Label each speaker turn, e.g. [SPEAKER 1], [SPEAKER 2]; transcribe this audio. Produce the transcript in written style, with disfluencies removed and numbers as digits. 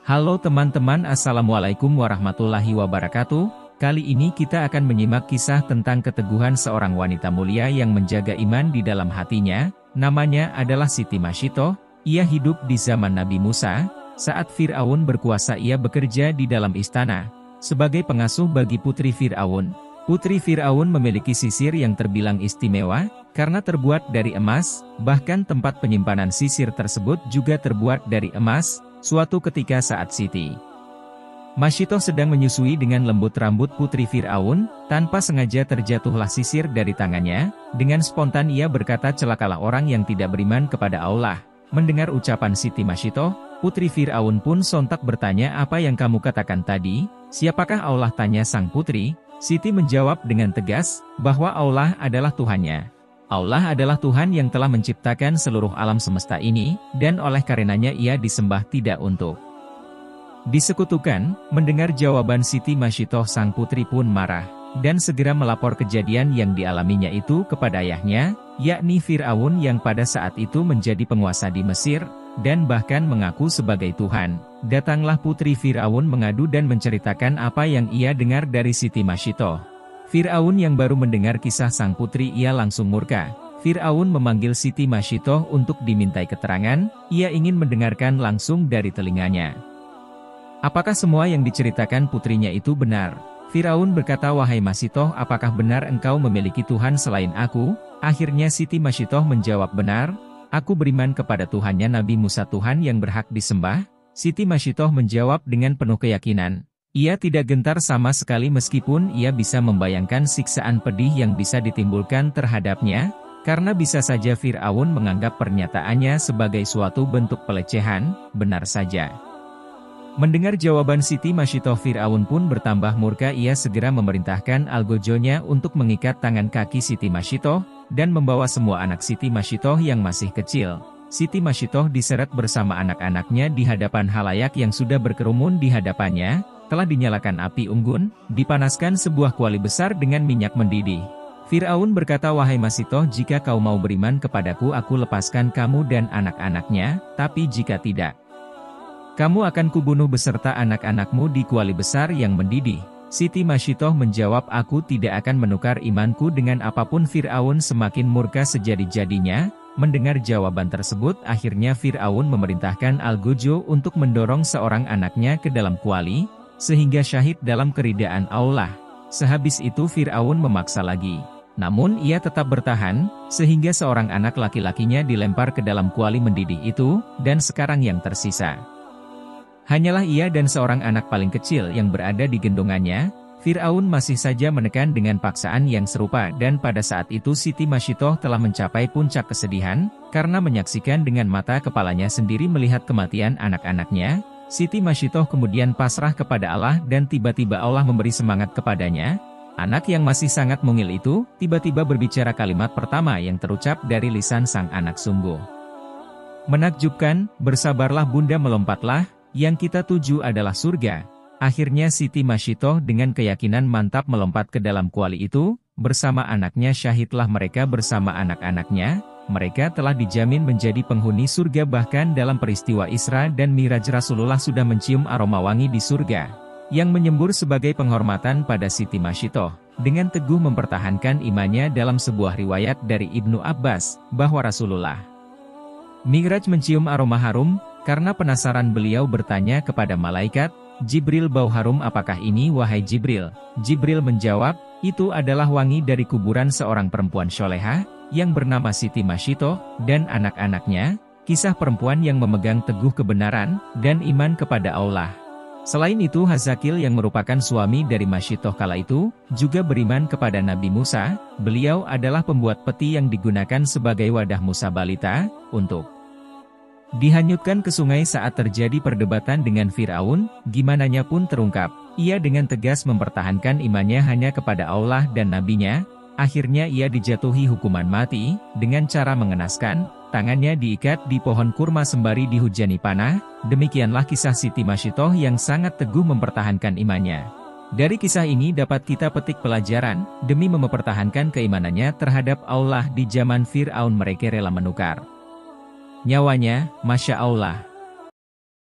[SPEAKER 1] Halo teman-teman, Assalamualaikum warahmatullahi wabarakatuh. Kali ini kita akan menyimak kisah tentang keteguhan seorang wanita mulia yang menjaga iman di dalam hatinya. Namanya adalah Siti Mashiitoh. Ia hidup di zaman Nabi Musa. Saat Fir'aun berkuasa, ia bekerja di dalam istana sebagai pengasuh bagi putri Fir'aun. Putri Fir'aun memiliki sisir yang terbilang istimewa karena terbuat dari emas. Bahkan tempat penyimpanan sisir tersebut juga terbuat dari emas. Suatu ketika saat Siti Mashiitoh sedang menyusui dengan lembut rambut putri Fir'aun, tanpa sengaja terjatuhlah sisir dari tangannya. Dengan spontan ia berkata, "Celakalah orang yang tidak beriman kepada Allah." Mendengar ucapan Siti Mashiitoh, putri Fir'aun pun sontak bertanya, "Apa yang kamu katakan tadi? Siapakah Allah?" tanya sang putri. Siti menjawab dengan tegas, bahwa Allah adalah Tuhannya. Allah adalah Tuhan yang telah menciptakan seluruh alam semesta ini, dan oleh karenanya ia disembah, tidak untuk disekutukan. Mendengar jawaban Siti Mashiitoh, sang putri pun marah, dan segera melapor kejadian yang dialaminya itu kepada ayahnya, yakni Fir'aun yang pada saat itu menjadi penguasa di Mesir, dan bahkan mengaku sebagai Tuhan. Datanglah putri Fir'aun mengadu dan menceritakan apa yang ia dengar dari Siti Mashiitoh. Fir'aun yang baru mendengar kisah sang putri, ia langsung murka. Fir'aun memanggil Siti Mashiitoh untuk dimintai keterangan. Ia ingin mendengarkan langsung dari telinganya. Apakah semua yang diceritakan putrinya itu benar? Fir'aun berkata, "Wahai Mashiitoh, apakah benar engkau memiliki Tuhan selain aku?" Akhirnya Siti Mashiitoh menjawab, "Benar, aku beriman kepada Tuhannya Nabi Musa, Tuhan yang berhak disembah." Siti Mashiitoh menjawab dengan penuh keyakinan. Ia tidak gentar sama sekali meskipun ia bisa membayangkan siksaan pedih yang bisa ditimbulkan terhadapnya, karena bisa saja Fir'aun menganggap pernyataannya sebagai suatu bentuk pelecehan. Benar saja. Mendengar jawaban Siti Mashiitoh, Fir'aun pun bertambah murka. Ia segera memerintahkan algojonya untuk mengikat tangan kaki Siti Mashiitoh, dan membawa semua anak Siti Mashiitoh yang masih kecil. Siti Mashiitoh diseret bersama anak-anaknya di hadapan halayak yang sudah berkerumun di hadapannya. Telah dinyalakan api unggun, dipanaskan sebuah kuali besar dengan minyak mendidih. Fir'aun berkata, "Wahai Mashiitoh, jika kau mau beriman kepadaku, aku lepaskan kamu dan anak-anaknya, tapi jika tidak, kamu akan kubunuh beserta anak-anakmu di kuali besar yang mendidih." Siti Mashiitoh menjawab, "Aku tidak akan menukar imanku dengan apapun." Fir'aun semakin murka sejadi-jadinya. Mendengar jawaban tersebut, akhirnya Fir'aun memerintahkan algojo untuk mendorong seorang anaknya ke dalam kuali, sehingga syahid dalam keridaan Allah. Sehabis itu Fir'aun memaksa lagi. Namun ia tetap bertahan, sehingga seorang anak laki-lakinya dilempar ke dalam kuali mendidih itu, dan sekarang yang tersisa hanyalah ia dan seorang anak paling kecil yang berada di gendongannya. Fir'aun masih saja menekan dengan paksaan yang serupa, dan pada saat itu Siti Mashiitoh telah mencapai puncak kesedihan, karena menyaksikan dengan mata kepalanya sendiri melihat kematian anak-anaknya. Siti Mashiitoh kemudian pasrah kepada Allah, dan tiba-tiba Allah memberi semangat kepadanya. Anak yang masih sangat mungil itu, tiba-tiba berbicara kalimat pertama yang terucap dari lisan sang anak, "Sungguh menakjubkan, bersabarlah bunda, melompatlah, yang kita tuju adalah surga." Akhirnya Siti Mashiitoh dengan keyakinan mantap melompat ke dalam kuali itu, bersama anaknya. Syahidlah mereka bersama anak-anaknya. Mereka telah dijamin menjadi penghuni surga. Bahkan dalam peristiwa Isra dan Miraj, Rasulullah sudah mencium aroma wangi di surga, yang menyembur sebagai penghormatan pada Siti Mashiitoh. Dengan teguh mempertahankan imannya, dalam sebuah riwayat dari Ibnu Abbas, bahwa Rasulullah Miraj mencium aroma harum. Karena penasaran, beliau bertanya kepada malaikat Jibril, "Bau harum apakah ini, wahai Jibril?" Jibril menjawab, "Itu adalah wangi dari kuburan seorang perempuan solehah, yang bernama Siti Mashiitoh, dan anak-anaknya." Kisah perempuan yang memegang teguh kebenaran, dan iman kepada Allah. Selain itu, Hazakil yang merupakan suami dari Mashiitoh kala itu, juga beriman kepada Nabi Musa. Beliau adalah pembuat peti yang digunakan sebagai wadah Musa balita, untuk dihanyutkan ke sungai saat terjadi perdebatan dengan Fir'aun. Gimananya pun terungkap. Ia dengan tegas mempertahankan imannya hanya kepada Allah dan Nabinya. Akhirnya ia dijatuhi hukuman mati, dengan cara mengenaskan. Tangannya diikat di pohon kurma sembari dihujani panah. Demikianlah kisah Siti Mashiitoh yang sangat teguh mempertahankan imannya. Dari kisah ini dapat kita petik pelajaran, demi mempertahankan keimanannya terhadap Allah di zaman Fir'aun, mereka rela menukar nyawanya. Masya Allah.